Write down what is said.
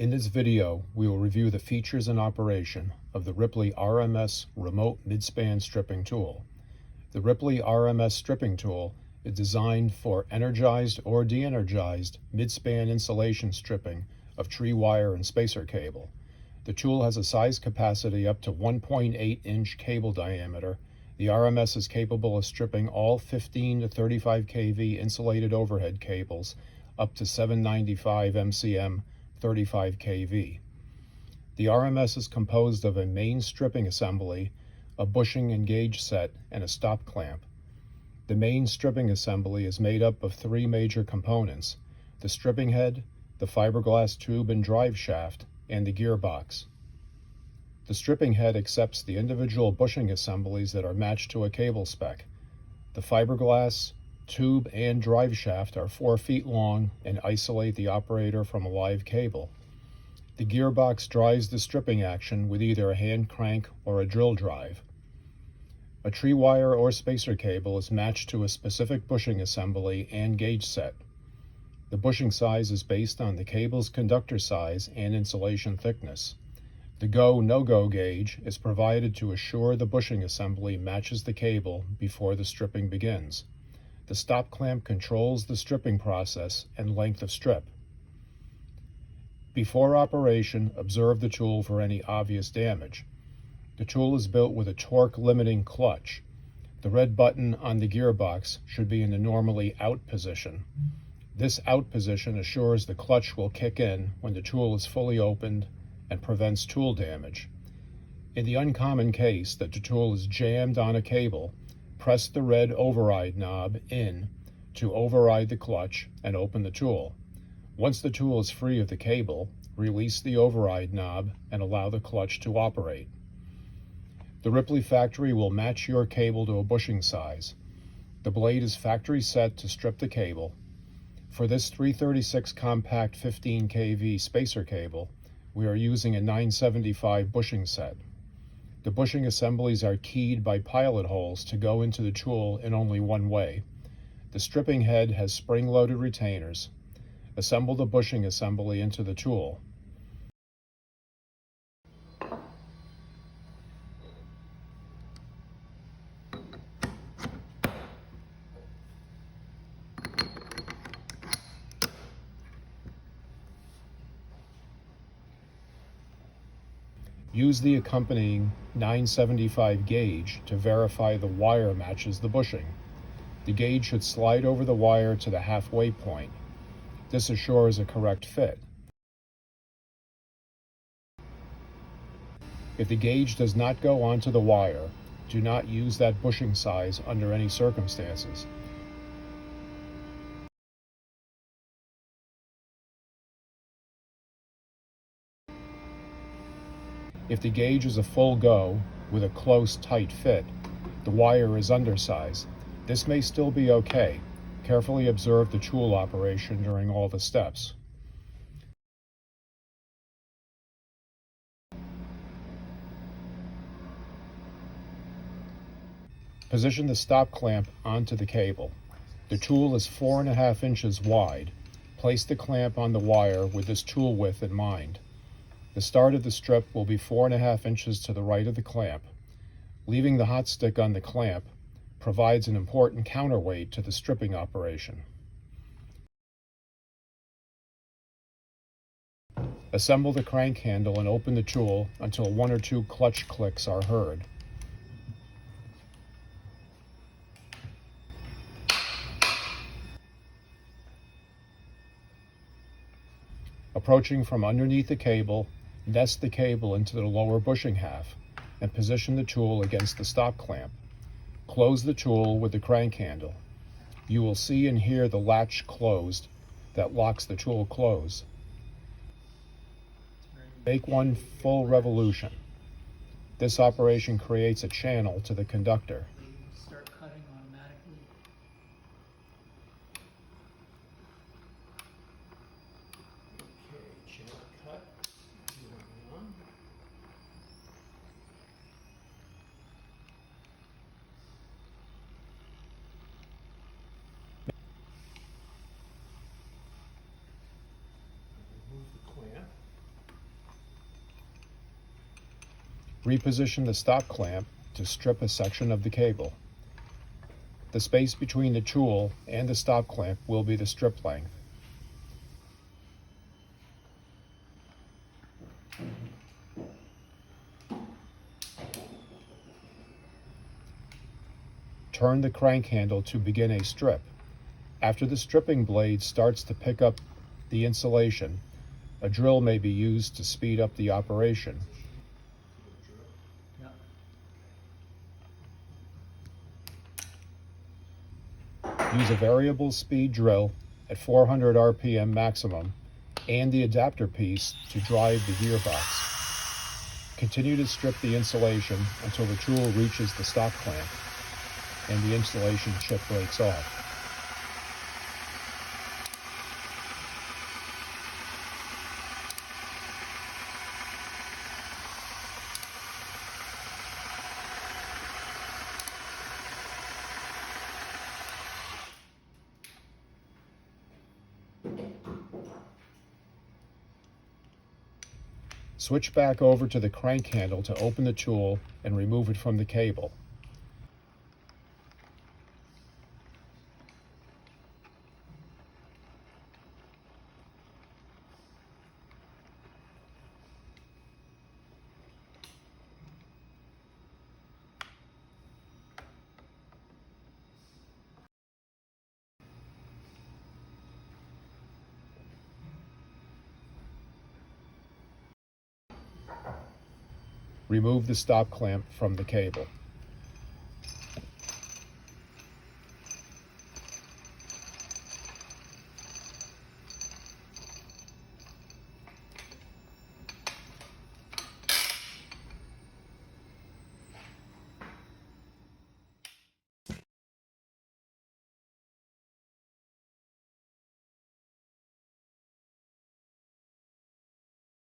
In this video, we will review the features and operation of the Ripley RMS Remote Midspan Stripping Tool. The Ripley RMS Stripping Tool is designed for energized or de-energized midspan insulation stripping of tree wire and spacer cable. The tool has a size capacity up to 1.8-inch cable diameter. The RMS is capable of stripping all 15 to 35 kV insulated overhead cables up to 795 MCM 35 kV. The RMS is composed of a main stripping assembly, a bushing and gauge set, and a stop clamp. The main stripping assembly is made up of three major components: the stripping head, the fiberglass tube and drive shaft, and the gearbox. The stripping head accepts the individual bushing assemblies that are matched to a cable spec. The fiberglass tube and drive shaft are 4 feet long and isolate the operator from a live cable. The gearbox drives the stripping action with either a hand crank or a drill drive. A tree wire or spacer cable is matched to a specific bushing assembly and gauge set. The bushing size is based on the cable's conductor size and insulation thickness. The go-no-go gauge is provided to assure the bushing assembly matches the cable before the stripping begins. The stop clamp controls the stripping process and length of strip. Before operation, observe the tool for any obvious damage. The tool is built with a torque limiting clutch. The red button on the gearbox should be in the normally out position. This out position assures the clutch will kick in when the tool is fully opened and prevents tool damage. In the uncommon case that the tool is jammed on a cable, press the red override knob in to override the clutch and open the tool. Once the tool is free of the cable, release the override knob and allow the clutch to operate. The Ripley factory will match your cable to a bushing size. The blade is factory set to strip the cable. For this 336 compact 15 kV spacer cable, we are using a 975 bushing set. The bushing assemblies are keyed by pilot holes to go into the tool in only one way. The stripping head has spring-loaded retainers. Assemble the bushing assembly into the tool. Use the accompanying 975 gauge to verify the wire matches the bushing. The gauge should slide over the wire to the halfway point. This assures a correct fit. If the gauge does not go onto the wire, do not use that bushing size under any circumstances. If the gauge is a full go with a close, tight fit, the wire is undersized. This may still be okay. Carefully observe the tool operation during all the steps. Position the stop clamp onto the cable. The tool is 4.5 inches wide. Place the clamp on the wire with this tool width in mind. The start of the strip will be 4.5 inches to the right of the clamp. Leaving the hot stick on the clamp provides an important counterweight to the stripping operation. Assemble the crank handle and open the tool until 1 or 2 clutch clicks are heard. Approaching from underneath the cable, nest the cable into the lower bushing half and position the tool against the stop clamp. Close the tool with the crank handle. You will see and hear the latch closed that locks the tool closed. Make 1 full revolution. This operation creates a channel to the conductor. Start cutting automatically. Okay, channel cut. Moving on. Remove the clamp. Reposition the stop clamp to strip a section of the cable. The space between the tool and the stop clamp will be the strip length. Turn the crank handle to begin a strip. After the stripping blade starts to pick up the insulation, a drill may be used to speed up the operation. Yeah. Use a variable speed drill at 400 RPM maximum and the adapter piece to drive the gearbox. Continue to strip the insulation until the tool reaches the stop clamp and the insulation chip breaks off. Switch back over to the crank handle to open the tool and remove it from the cable. Remove the stop clamp from the cable.